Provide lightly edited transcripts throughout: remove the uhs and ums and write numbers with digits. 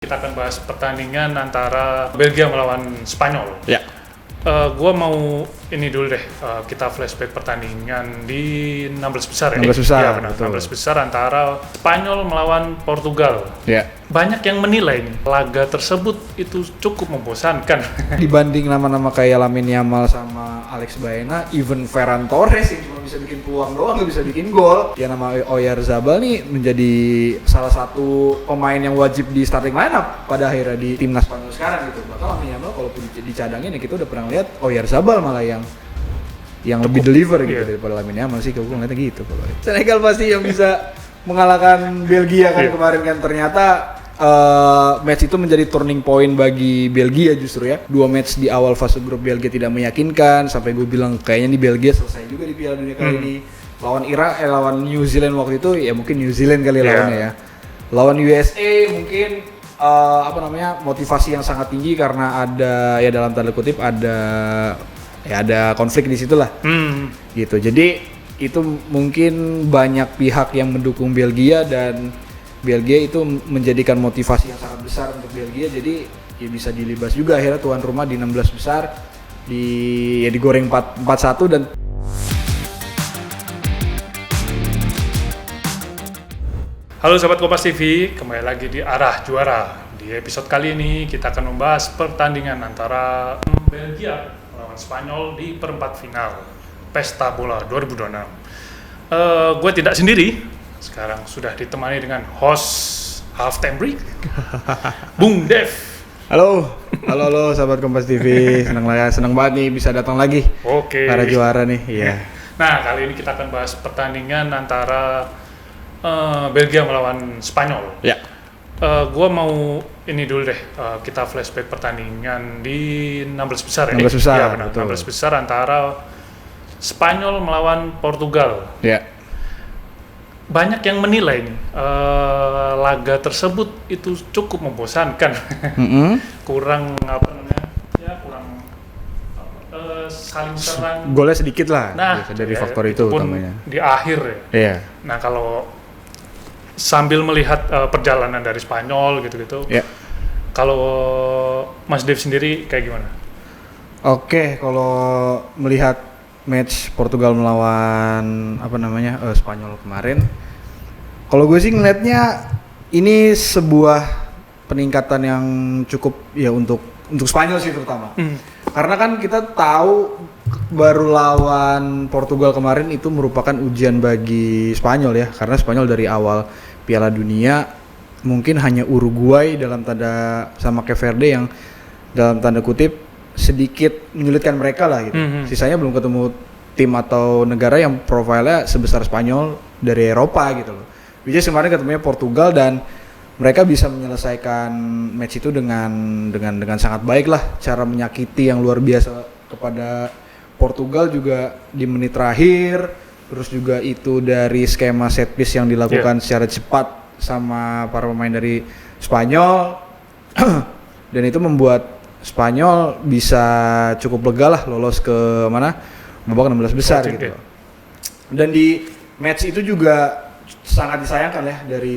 Kita akan bahas pertandingan antara Belgia melawan Spanyol. Ya. Gua mau ini dulu deh, kita flashback pertandingan di 16 besar ya? 16 besar, Ya benar, betul. 16 besar antara Spanyol melawan Portugal. Ya. Banyak yang menilai nih, laga tersebut itu cukup membosankan. Dibanding nama-nama kayak Lamine Yamal sama Alex Baena, even Ferran Torres yang cuma bisa bikin peluang doang, nggak bisa bikin gol. Ya nama Oyarzabal nih menjadi salah satu pemain yang wajib di starting lineup pada akhirnya di timnas Spanyol sekarang gitu. Bahkan Lamine Yamal kalaupun dicadangin ya kita udah pernah lihat Oyarzabal malah yang lebih deliver gitu daripada Lamine Yamal sih, kalau ngeliatnya gitu. Kalau Senegal pasti yang bisa mengalahkan Belgia kan kemarin kan, ternyata match itu menjadi turning point bagi Belgia justru ya. Dua match di awal fase grup Belgia tidak meyakinkan, sampai gue bilang kayaknya nih Belgia selesai juga di Piala Dunia kali ini. Lawan lawan New Zealand waktu itu ya mungkin New Zealand kali lawannya ya. Lawan USA mungkin motivasi yang sangat tinggi karena ada ya dalam tanda kutip ada konflik di situ lah. Gitu. Jadi itu mungkin banyak pihak yang mendukung Belgia dan Belgia itu menjadikan motivasi yang sangat besar untuk Belgia, jadi ya bisa dilibas juga akhirnya tuan rumah di 16 besar digoreng 4-1 dan Halo sahabat Kompas TV, kembali lagi di Arah Juara. Di episode kali ini kita akan membahas pertandingan antara Belgia melawan Spanyol di perempat final Pesta Bola 2026. Gue tidak sendiri. Sekarang sudah ditemani dengan host Halftime Break, Bung Dev. Halo sahabat Kompas TV, senang banget nih bisa datang lagi. Oke. Para juara nih, iya. Nah kali ini kita akan bahas pertandingan antara Belgia melawan Spanyol. Ya. Gua mau ini dulu deh, kita flashback pertandingan di 16 besar ya? 16 besar, ya benar, betul. 16 besar antara Spanyol melawan Portugal. Ya. Banyak yang menilai nih, laga tersebut itu cukup membosankan. kurang saling serang. Golnya sedikit lah, Nah, dari faktor itu utamanya. Di akhir ya. Iya. Nah kalau sambil melihat perjalanan dari Spanyol gitu-gitu, Ya. kalau Mas Dev sendiri kayak gimana? Oke, kalau melihat match Portugal melawan Spanyol kemarin, kalau gue sih ngelihatnya ini sebuah peningkatan yang cukup ya untuk Spanyol sih terutama. Karena kan kita tahu baru lawan Portugal kemarin itu merupakan ujian bagi Spanyol ya, karena Spanyol dari awal Piala Dunia mungkin hanya Uruguay dalam tanda sama Cape Verde yang dalam tanda kutip sedikit menyulitkan mereka lah gitu. Sisanya belum ketemu tim atau negara yang profilnya sebesar Spanyol dari Eropa gitu loh. Which is kemarin ketemunya Portugal dan mereka bisa menyelesaikan match itu dengan sangat baik lah, cara menyakiti yang luar biasa kepada Portugal juga di menit terakhir, terus juga itu dari skema set piece yang dilakukan secara cepat sama para pemain dari Spanyol dan itu membuat Spanyol bisa cukup lega lah lolos ke babak 16 besar gitu. Dan di match itu juga sangat disayangkan ya dari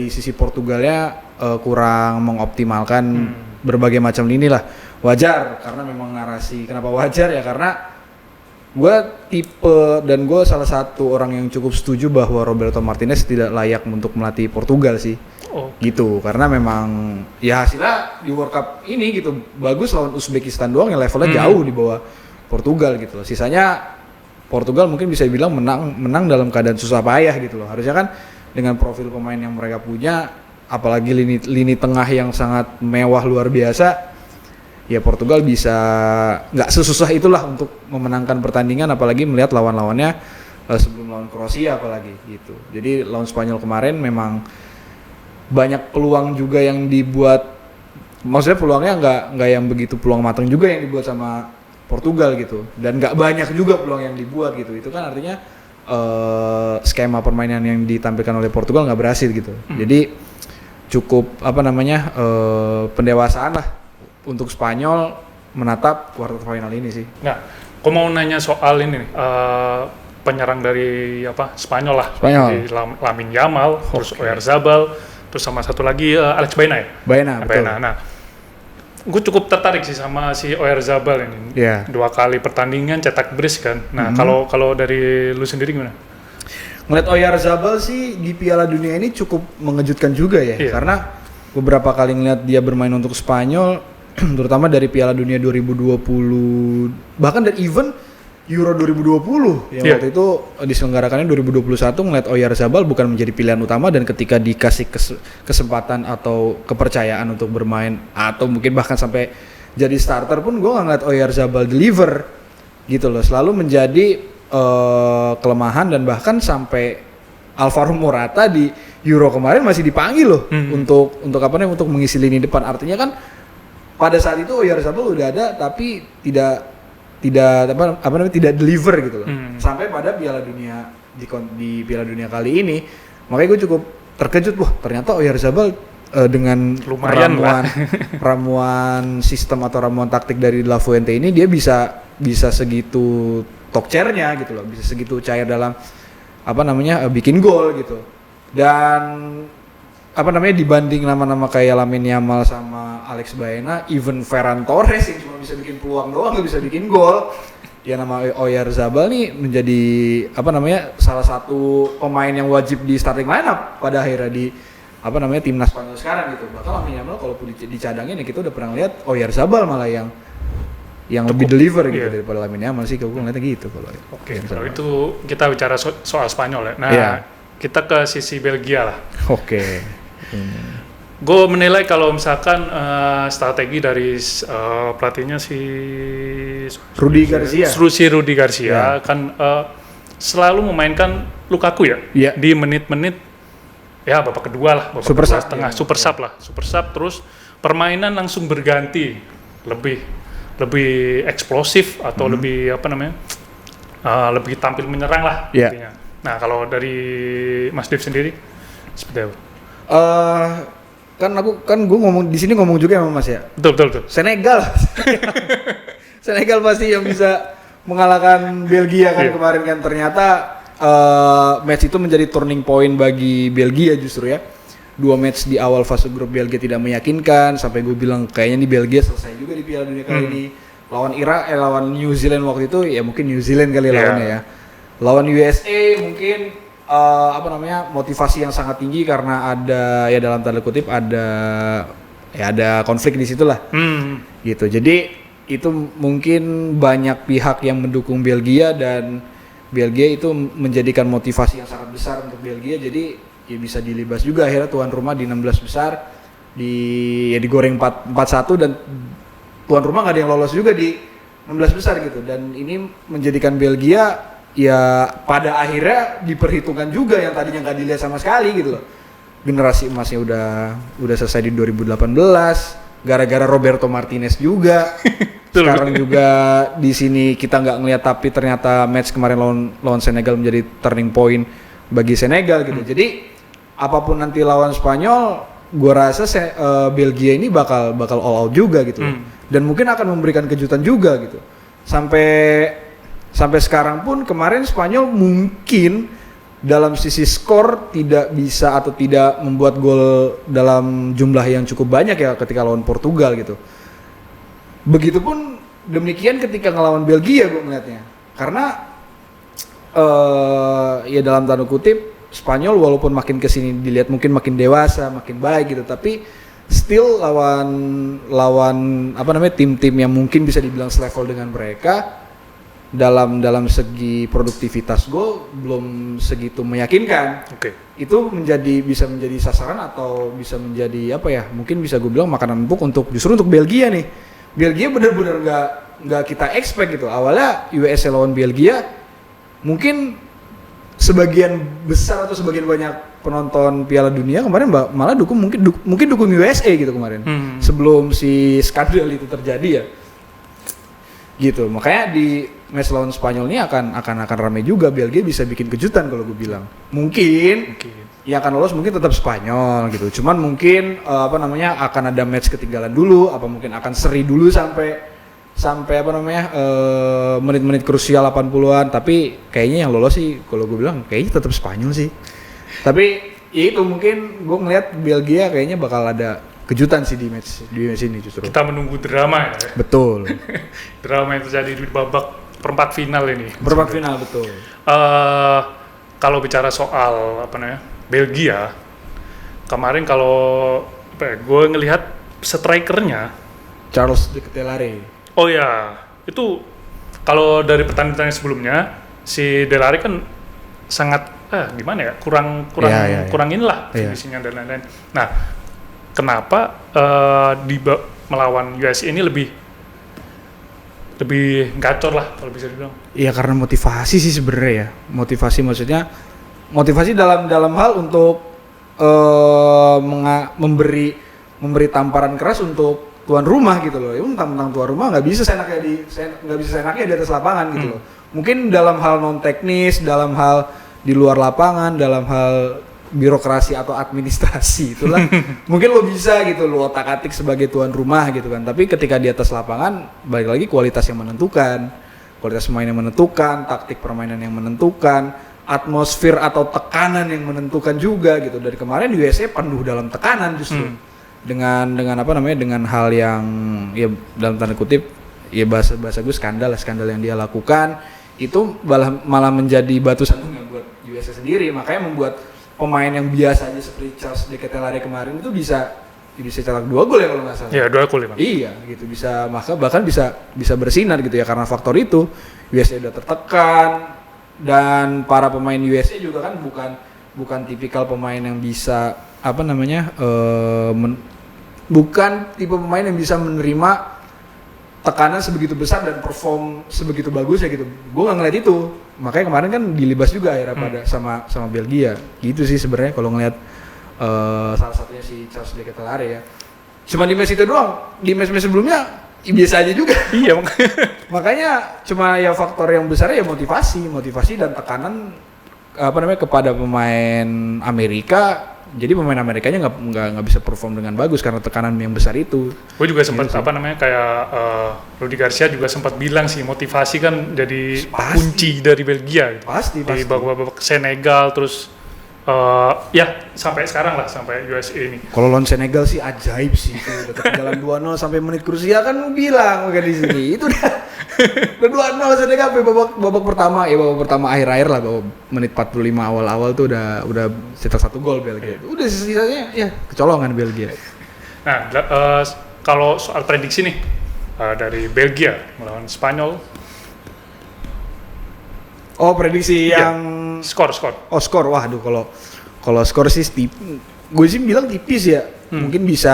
sisi Portugalnya kurang mengoptimalkan berbagai macam lini lah. Wajar karena memang narasi. Kenapa wajar ya? Karena gue salah satu orang yang cukup setuju bahwa Roberto Martinez tidak layak untuk melatih Portugal sih. Gitu, karena memang ya hasilnya di World Cup ini gitu bagus lawan Uzbekistan doang yang levelnya jauh di bawah Portugal gitu loh. Sisanya Portugal mungkin bisa bilang menang dalam keadaan susah payah gitu loh. Harusnya kan dengan profil pemain yang mereka punya, apalagi lini tengah yang sangat mewah luar biasa, ya Portugal bisa nggak sesusah itulah untuk memenangkan pertandingan, apalagi melihat lawan-lawannya sebelum lawan Kroasia apalagi gitu. Jadi lawan Spanyol kemarin memang banyak peluang juga yang dibuat, maksudnya peluangnya nggak yang begitu peluang matang juga yang dibuat sama Portugal gitu, dan nggak banyak juga peluang yang dibuat gitu. Itu kan artinya skema permainan yang ditampilkan oleh Portugal nggak berhasil gitu. Jadi cukup pendewasaan lah untuk Spanyol menatap quarter final ini sih. Nah, aku mau nanya soal ini nih, penyerang dari Spanyol lah, Spanyol. Lamine Yamal, terus Oyarzabal, terus sama satu lagi Alex Baena ya. Baena, betul. Nah, gue cukup tertarik sih sama si Oyarzabal ini. Iya. 2 kali pertandingan cetak brace kan. Nah, kalau dari lu sendiri gimana? Ngeliat Oyarzabal sih di Piala Dunia ini cukup mengejutkan juga ya, Iya. karena beberapa kali ngeliat dia bermain untuk Spanyol, terutama dari Piala Dunia 2020, bahkan dari event Euro 2020 yang Iya. waktu itu diselenggarakannya 2021, ngeliat Oyarzabal bukan menjadi pilihan utama, dan ketika dikasih kesempatan atau kepercayaan untuk bermain atau mungkin bahkan sampai jadi starter pun, gue nggak ngeliat Oyarzabal deliver gitu loh, selalu menjadi kelemahan, dan bahkan sampai Alvaro Morata di Euro kemarin masih dipanggil loh untuk untuk mengisi lini depan. Artinya kan pada saat itu Oyarzabal udah ada tapi tidak tidak deliver gitu loh. Sampai pada Piala Dunia di Piala Dunia kali ini, makanya gue cukup terkejut, wah ternyata Oyarzabal dengan Lumayan ramuan sistem atau ramuan taktik dari De La Fuente ini, dia bisa segitu talk chair-nya gitu loh, bisa segitu cair dalam bikin gol gitu. Dan dibanding nama-nama kayak Lamine Yamal sama Alex Baena, even Ferran Torres yang cuma bisa bikin peluang doang, nggak bisa bikin gol, ya nama Oyarzabal nih menjadi salah satu pemain yang wajib di starting lineup pada akhirnya di timnas Spanyol sekarang gitu. Bahkan Lamine Yamal kalau dicadangin ya kita udah pernah lihat Oyarzabal malah yang lebih deliver gitu daripada Lamine Yamal sih, kalau gue ngeliatnya gitu kalau. Oke, kalau itu kita bicara soal Spanyol ya. Nah, kita ke sisi Belgia lah. Oke. Gue menilai kalau misalkan strategi dari pelatihnya si Rudi Garcia kan selalu memainkan Lukaku ya di menit-menit ya babak kedua lah, babak super kedua sub, setengah, super sub, terus permainan langsung berganti, lebih eksplosif atau lebih lebih tampil menyerang lah intinya. Nah, kalau dari Mas Dev sendiri seperti apa? Gue ngomong di sini ngomong juga sama Mas ya. Betul. Senegal pasti yang bisa mengalahkan Belgia kan kemarin kan. Ternyata match itu menjadi turning point bagi Belgia justru ya. 2 match di awal fase grup Belgia tidak meyakinkan, sampai gue bilang kayaknya nih Belgia selesai juga di Piala Dunia kali ini. Lawan New Zealand waktu itu ya mungkin New Zealand kali lawannya ya. Lawan USA mungkin motivasi yang sangat tinggi karena ada ya dalam tanda kutip ada konflik di situ lah. Gitu. Jadi itu mungkin banyak pihak yang mendukung Belgia, dan Belgia itu menjadikan motivasi yang sangat besar untuk Belgia. Jadi ya bisa dilibas juga akhirnya tuan rumah di 16 besar digoreng 4-1, dan tuan rumah nggak ada yang lolos juga di 16 besar gitu. Dan ini menjadikan Belgia ya pada akhirnya diperhitungkan juga yang tadinya nggak dilihat sama sekali gitu loh. Generasi emasnya udah selesai di 2018 gara-gara Roberto Martinez juga. Sekarang juga di sini kita nggak ngelihat, tapi ternyata match kemarin lawan Senegal menjadi turning point bagi Senegal gitu. Jadi apapun nanti lawan Spanyol, gua rasa Belgia ini bakal all out juga gitu. Dan mungkin akan memberikan kejutan juga gitu. Sampai sekarang pun kemarin Spanyol mungkin dalam sisi skor tidak bisa atau tidak membuat gol dalam jumlah yang cukup banyak ya ketika lawan Portugal gitu. Begitupun demikian ketika ngelawan Belgia gue melihatnya. Karena ya dalam tanda kutip Spanyol walaupun makin kesini dilihat mungkin makin dewasa, makin baik gitu, tapi still lawan tim-tim yang mungkin bisa dibilang selevel dengan mereka. Dalam segi produktivitas gol belum segitu meyakinkan. Itu bisa menjadi sasaran atau bisa menjadi mungkin bisa gue bilang makanan empuk untuk Belgia nih. Belgia benar-benar nggak kita expect gitu. Awalnya USA lawan Belgia mungkin sebagian besar atau sebagian banyak penonton Piala Dunia kemarin malah mungkin dukung USA gitu kemarin. Sebelum si skandal itu terjadi ya. Gitu. Makanya di match lawan Spanyol ini akan ramai juga. Belgia bisa bikin kejutan kalau gue bilang. Mungkin yang akan lolos mungkin tetap Spanyol gitu. Cuman mungkin akan ada match ketinggalan dulu, mungkin akan seri dulu sampai menit-menit krusial 80-an. Tapi kayaknya yang lolos sih kalau gue bilang kayaknya tetap Spanyol sih. Tapi Ya itu mungkin gue ngeliat Belgia kayaknya bakal ada kejutan sih di match ini justru. Kita menunggu drama ya. Betul. Drama yang terjadi di babak perempat final ini. Perempat final betul. Kalau bicara soal Belgia, kemarin kalau gue ngelihat strikernya Charles de Ketelaere. Oh ya, itu kalau dari pertandingan sebelumnya si Delari kan sangat gimana ya, kurang inilah finishingnya dan lain-lain. Nah, kenapa melawan USA ini lebih gacor lah kalau bisa dibilang? Iya karena motivasi sih sebenarnya ya. Motivasi dalam hal untuk memberi tamparan keras untuk tuan rumah gitu loh. Ya tentang tuan rumah nggak bisa seenaknya di atas lapangan gitu loh. Mungkin dalam hal non teknis, dalam hal di luar lapangan, dalam hal birokrasi atau administrasi itulah mungkin lo bisa gitu lo otak-atik sebagai tuan rumah gitu kan, tapi ketika di atas lapangan balik lagi kualitas pemain yang menentukan, taktik permainan yang menentukan, atmosfer atau tekanan yang menentukan juga gitu. Dari kemarin USA penuh dalam tekanan justru dengan dengan hal yang ya dalam tanda kutip ya bahasa gue skandal yang dia lakukan itu malah menjadi batu sandungan buat USA sendiri, makanya membuat pemain yang biasa aja seperti Charles de Ketelaere kemarin itu bisa cetak 2 gol ya kalau nggak salah. Iya 2 gol ya. Iya gitu, bahkan bisa bersinar gitu ya karena faktor itu. USA udah tertekan dan para pemain USA juga kan bukan tipikal pemain yang bisa bukan tipe pemain yang bisa menerima tekanan sebegitu besar dan perform sebegitu bagus ya gitu. Gue nggak ngeliat itu, makanya kemarin kan dilibas juga akhirnya pada sama Belgia gitu sih sebenarnya kalau ngeliat salah satunya si Charles de Ketelaere ya. Cuma di match itu doang, di match sebelumnya biasa aja juga. Iya makanya cuma ya faktor yang besar ya motivasi dan tekanan kepada pemain Amerika. Jadi pemain Amerikanya nggak bisa perform dengan bagus karena tekanan yang besar itu. Gue juga sempat kayak Rudi Garcia juga sempat bilang sih motivasi kan jadi kunci dari Belgia. Gitu. Pasti. Di babak Senegal terus sampai sekarang lah sampai USA ini. Kalau lawan Senegal sih ajaib sih itu udah ketinggalan 2-0 sampai menit krusial kan bilang kayak di sini. Itu udah 2-0 Senegal sampai babak pertama akhir-akhir lah babak menit 45 awal-awal tuh udah cetak 1 gol Belgia. Udah sisanya ya kecolongan Belgia. Nah, kalau soal prediksi nih dari Belgia melawan Spanyol. Oh, prediksi yang skor. Oh, skor. Waduh, kalau skor sih gue sih bilang tipis ya. Mungkin bisa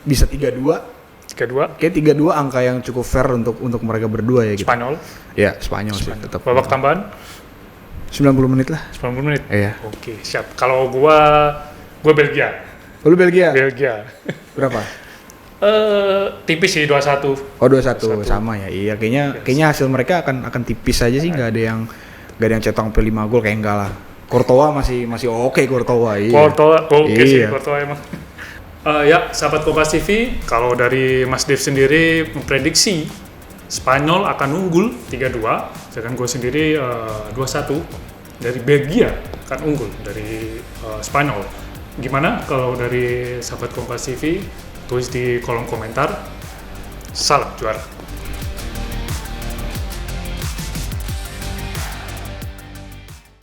3-2. 3-2. Kayak 3-2 angka yang cukup fair untuk mereka berdua ya gitu. Spanyol. Ya, Spanyol sih tetap. Babak tambahan 90 menit lah. 90 menit. Iya. Oke, siap. Kalau gua Belgia. Lu Belgia? Belgia. Berapa? Tipis sih 2-1. Oh 2-1 sama ya. Iya kayaknya hasil mereka akan tipis aja sih, nggak ada yang cetak sampai 5 gol kayak enggak lah. Courtois masih oke Courtois. Iya. Courtois oke sih Courtois emang. Ya sahabat Kompas TV, kalau dari Mas Dev sendiri memprediksi Spanyol akan unggul 3-2, sedangkan gue sendiri 2-1 dari Belgia akan unggul dari Spanyol. Gimana kalau dari sahabat Kompas TV? Tulis di kolom komentar. Salam juara.